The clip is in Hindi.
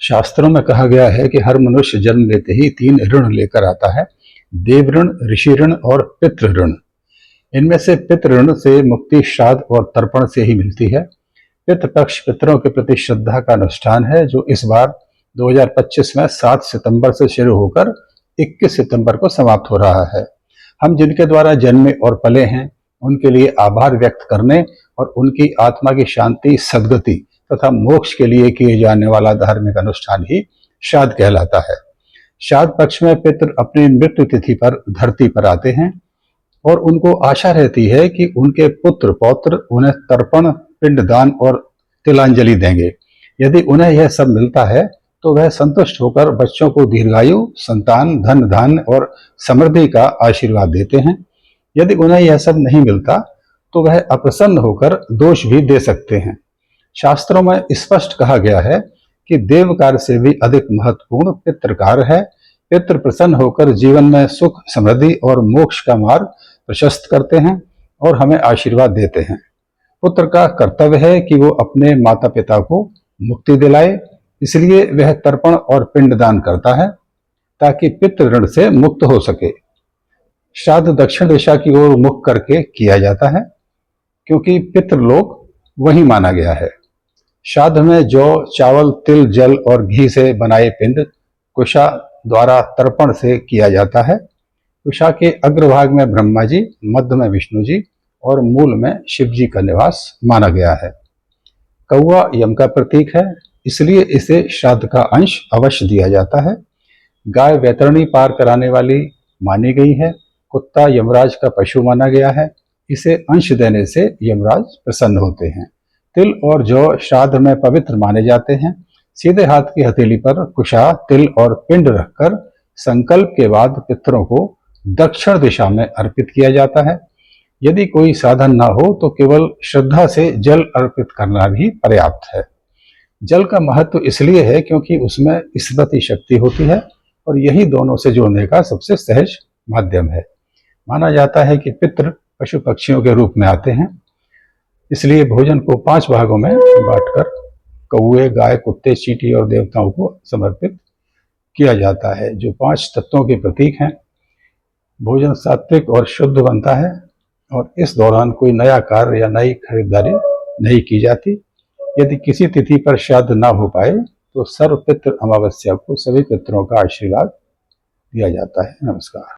शास्त्रों में कहा गया है कि हर मनुष्य जन्म लेते ही 3 ऋण लेकर आता है। देव ऋण, ऋषि ऋण और पितृ ऋण। इनमें से पितृ ऋण से मुक्ति श्राद्ध और तर्पण से ही मिलती है। पितृपक्ष पितरों के प्रति श्रद्धा का अनुष्ठान है, जो इस बार 2025 में 7 सितंबर से शुरू होकर 21 सितंबर को समाप्त हो रहा है। हम जिनके द्वारा जन्मे और पले हैं, उनके लिए आभार व्यक्त करने और उनकी आत्मा की शांति, सद्गति तथा मोक्ष के लिए किए जाने वाला धार्मिक अनुष्ठान ही श्राद्ध कहलाता है। श्राद्ध पक्ष में पितृ अपनी मृत्यु तिथि पर धरती पर आते हैं और उनको आशा रहती है कि उनके पुत्र पौत्र उन्हें तर्पण, पिंडदान और तिलांजलि देंगे। यदि उन्हें यह सब मिलता है तो वह संतुष्ट होकर बच्चों को दीर्घायु, संतान, धन धान्य और समृद्धि का आशीर्वाद देते हैं। यदि उन्हें यह सब नहीं मिलता तो वह अप्रसन्न होकर दोष भी दे सकते हैं। शास्त्रों में स्पष्ट कहा गया है कि देव कार्य से भी अधिक महत्वपूर्ण पितृ कार्य है। पितृ प्रसन्न होकर जीवन में सुख, समृद्धि और मोक्ष का मार्ग प्रशस्त करते हैं और हमें आशीर्वाद देते हैं। पुत्र का कर्तव्य है कि वो अपने माता पिता को मुक्ति दिलाए, इसलिए वह तर्पण और पिंडदान करता है ताकि पितृ ऋण से मुक्त हो सके। श्राद्ध दक्षिण दिशा की ओर मुख करके किया जाता है, क्योंकि पितृलोक वही माना गया है। श्राद्ध में जौ, चावल, तिल, जल और घी से बनाए पिंड कुशा द्वारा तर्पण से किया जाता है। कुशा के अग्रभाग में ब्रह्मा जी, मध्य में विष्णु जी और मूल में शिव जी का निवास माना गया है। कौवा यम का प्रतीक है, इसलिए इसे श्राद्ध का अंश अवश्य दिया जाता है। गाय वैतरणी पार कराने वाली मानी गई है। कुत्ता यमराज का पशु माना गया है, इसे अंश देने से यमराज प्रसन्न होते हैं। तिल और जौ श्राद्ध में पवित्र माने जाते हैं। सीधे हाथ की हथेली पर कुशा, तिल और पिंड रखकर संकल्प के बाद पितरों को दक्षिण दिशा में अर्पित किया जाता है। यदि कोई साधन ना हो तो केवल श्रद्धा से जल अर्पित करना भी पर्याप्त है। जल का महत्व इसलिए है क्योंकि उसमें स्मृति शक्ति होती है और यही दोनों से जोड़ने का सबसे सहज माध्यम है। माना जाता है कि पितृ पशु पक्षियों के रूप में आते हैं, इसलिए भोजन को 5 भागों में बांटकर कौवे, गाय, कुत्ते, चींटी और देवताओं को समर्पित किया जाता है, जो 5 तत्वों के प्रतीक हैं। भोजन सात्विक और शुद्ध बनता है और इस दौरान कोई नया कार्य या नई खरीदारी नहीं की जाती। यदि किसी तिथि पर श्राद्ध ना हो पाए तो सर्व पितृ अमावस्या को सभी पितरों का आशीर्वाद दिया जाता है। नमस्कार।